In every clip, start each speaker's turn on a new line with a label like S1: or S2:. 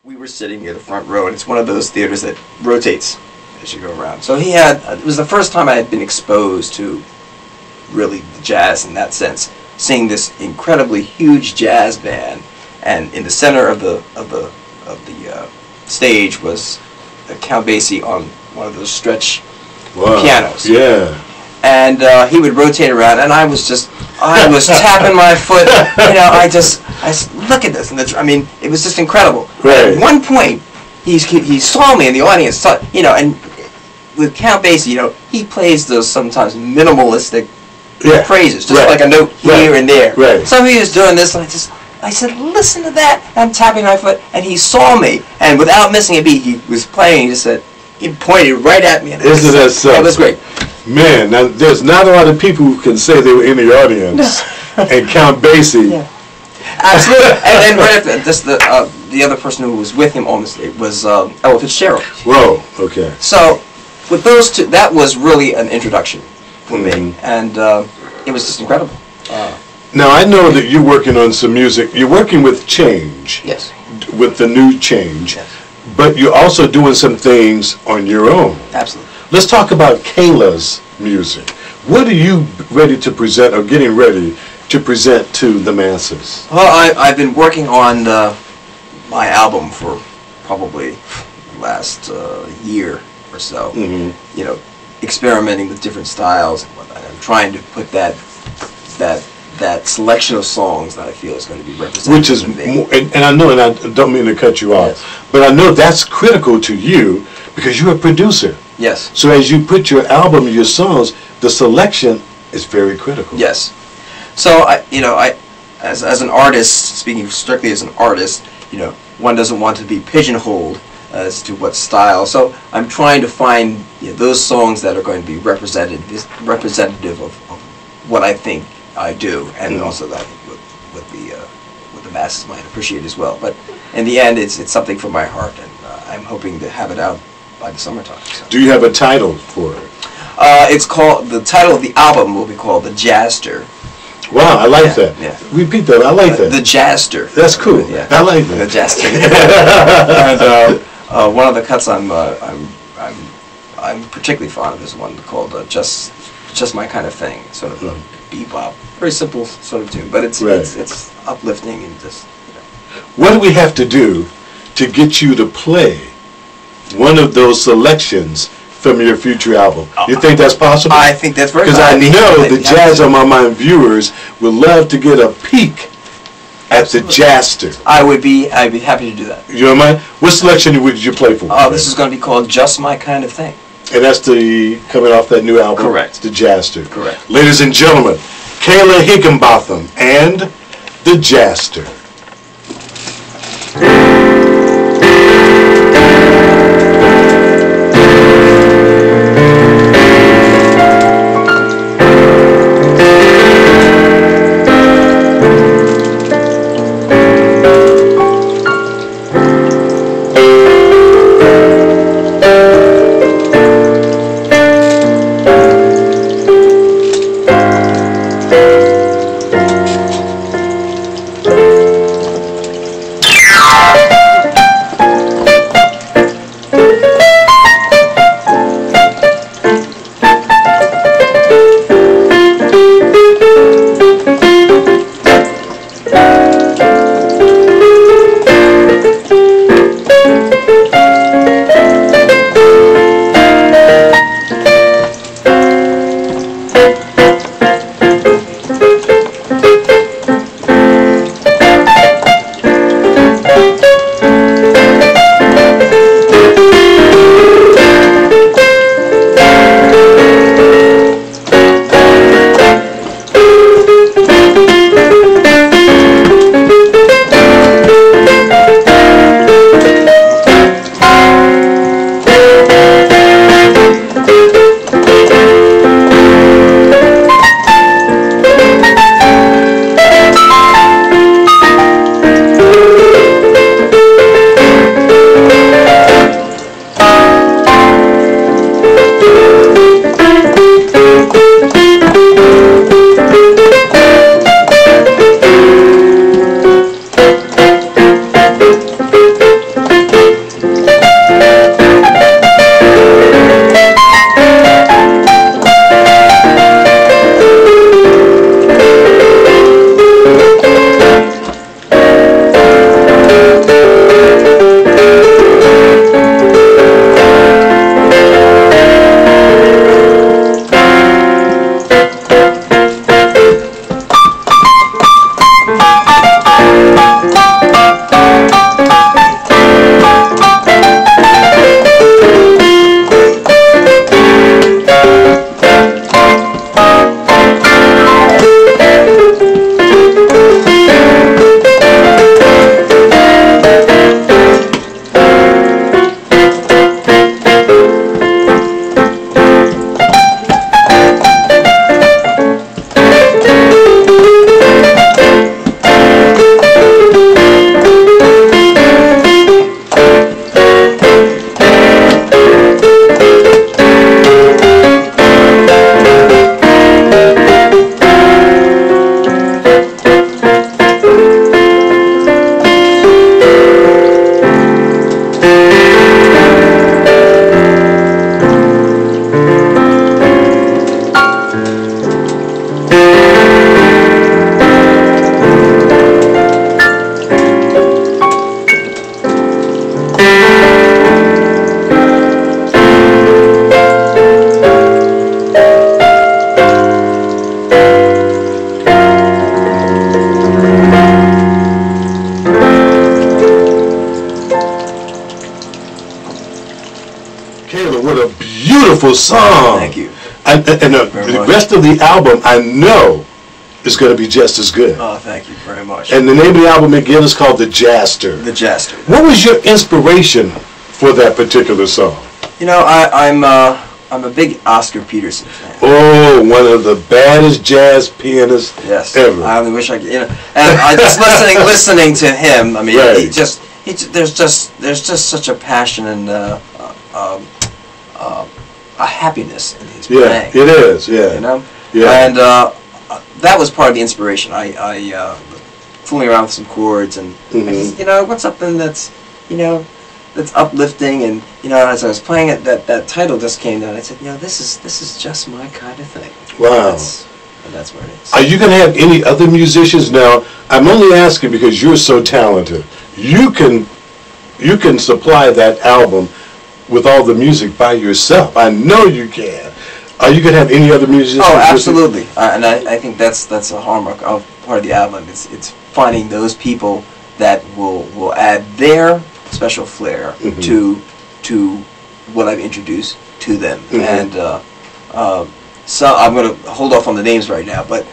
S1: We were sitting near the front row, and it's one of those theaters that rotates as you go around. So he had, it was the first time I had been exposed to really the jazz in that sense, seeing this incredibly huge jazz band, and in the center of the stage was Count Basie on one of those stretch pianos.
S2: Yeah.
S1: And he would rotate around, and I was tapping my foot. You know, I look at this, and I mean, it was just incredible.
S2: Right.
S1: At one point, he saw me in the audience, you know, and with Count Basie, you know, he plays those sometimes minimalistic phrases, just like a note here and there.
S2: Right.
S1: So he was doing this, and I said, listen to that. I'm tapping my foot, and he saw me, and without missing a beat, he was playing. He just said, he pointed right at me. And
S2: Isn't that something?
S1: It was great.
S2: Man, now there's not a lot of people who can say they were in the audience, and Count Basie.
S1: Yeah. Absolutely. And then right after this, the other person who was with him on the stage was Ella Fitzgerald.
S2: Whoa. Okay.
S1: So with those two, that was really an introduction for me, and it was just incredible.
S2: Now I know that you're working on some music. You're working with Change.
S1: Yes.
S2: With the new Change.
S1: Yes.
S2: But you're also doing some things on your own.
S1: Absolutely.
S2: Let's talk about Kalah's music. What are you ready to present, or getting ready to present to the masses?
S1: Well, I've been working on my album for probably the last year or so. You know, experimenting with different styles and whatnot. I'm trying to put that selection of songs that I feel is going to be represented.
S2: Which is, and I know, and I don't mean to cut you off, but I know that's critical to you because you're a producer.
S1: Yes.
S2: So as you put your album, your songs, the selection is very critical.
S1: Yes. So as an artist, speaking strictly as an artist, you know, one doesn't want to be pigeonholed as to what style. So I'm trying to find those songs that are going to be representative of what I think I do, and also that what the masses might appreciate as well. But in the end, it's something from my heart, and I'm hoping to have it out by the summertime. So.
S2: Do you have a title for it?
S1: It's called, the title of the album will be called The Jazster.
S2: Wow, I like that.
S1: Yeah.
S2: Repeat that. I like that.
S1: The Jazster.
S2: That's cool.
S1: Yeah.
S2: I like that.
S1: The Jazster. And one of the cuts I'm particularly fond of is one called Just My Kind of Thing. Sort of a bebop, very simple sort of tune, but it's uplifting and just. You know.
S2: What do we have to do to get you to play one of those selections from your future album? You think that's possible?
S1: I think that's very
S2: possible. Because I know the Jazz on My Mind viewers would love to get a peek at the Jazster.
S1: I'd be happy to do that.
S2: You don't mind? What selection would you play for?
S1: This is going to be called Just My Kind of Thing.
S2: And that's coming off that new album?
S1: Correct.
S2: The Jazster.
S1: Correct.
S2: Ladies and gentlemen, Kalah Higginbotham and the Jazster. beautiful song.
S1: Thank you.
S2: And the rest of the album, I know, is going to be just as good.
S1: Oh, thank you very much.
S2: And the name of the album again is called The Jaster.
S1: The Jaster.
S2: What was your inspiration for that particular song?
S1: You know, I'm a big Oscar Peterson fan.
S2: Oh, one of the baddest jazz pianists ever.
S1: I only wish I could, you know. And I just listening to him. I mean,
S2: right.
S1: there's just such a passion and a happiness in his playing.
S2: Yeah, it is. Yeah.
S1: You know.
S2: Yeah.
S1: And that was part of the inspiration. I fooling around with some chords and I just, you know, what's something that's, you know, that's uplifting, and you know, as I was playing it, that title just came down. I said, you know, this is just my kind of thing.
S2: Wow.
S1: And that's where it is.
S2: Are you going to have any other musicians now? I'm only asking because you're so talented. You can supply that album with all the music by yourself. I know you can. Are you going to have any other musicians?
S1: Oh, absolutely. And I think that's a hallmark of part of the album. It's finding those people that will add their special flair to what I've introduced to them. And so I'm going to hold off on the names right now, but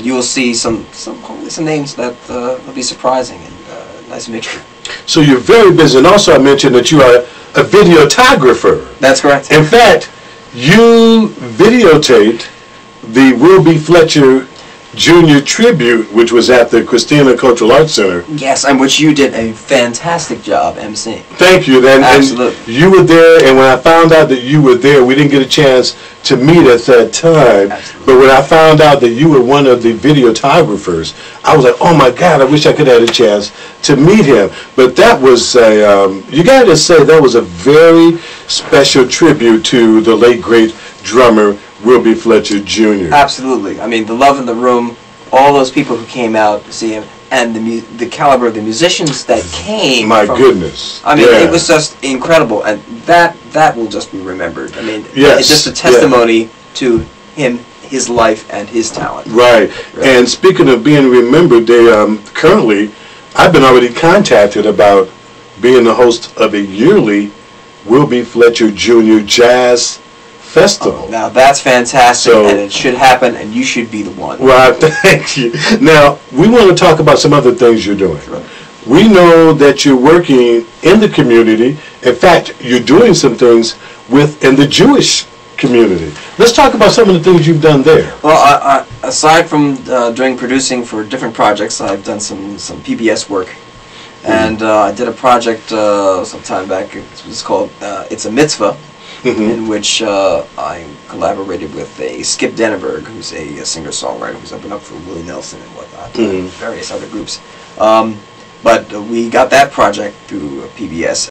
S1: you will see hopefully some names that will be surprising and nice mixture.
S2: So you're very busy, and also I mentioned that you are a videographer.
S1: That's correct.
S2: In fact, you videotaped the Will B. Fletcher Junior tribute, which was at the Christina Cultural Arts Center.
S1: Yes, and which you did a fantastic job emceeing.
S2: Thank you.
S1: Absolutely.
S2: And you were there, and when I found out that you were there, we didn't get a chance to meet at that time.
S1: Absolutely.
S2: But when I found out that you were one of the videographers, I was like, oh my God, I wish I could have had a chance to meet him. But that was, you got to say, that was a very special tribute to the late, great drummer, Will B. Fletcher Jr.
S1: Absolutely. I mean, the love in the room, all those people who came out to see him, and the caliber of the musicians that came.
S2: My goodness.
S1: I mean, it was just incredible, and that will just be remembered. I mean,
S2: yes,
S1: it's just a testimony to him, his life, and his talent.
S2: Right. And speaking of being remembered, they currently, I've been already contacted about being the host of a yearly Will B. Fletcher Jr. Jazz Festival.
S1: Oh, now that's fantastic,
S2: So,
S1: and it should happen, and you should be the one.
S2: Well, thank you. Now, we want to talk about some other things you're doing.
S1: Sure.
S2: We know that you're working in the community. In fact, you're doing some things in the Jewish community. Let's talk about some of the things you've done there.
S1: Well, aside from doing producing for different projects, I've done some PBS work. And I did a project some time back. It was called It's a Mitzvah, in which I collaborated with a Skip Denneberg, who's a singer-songwriter who's opened up for Willie Nelson and whatnot, and various other groups. But we got that project through PBS,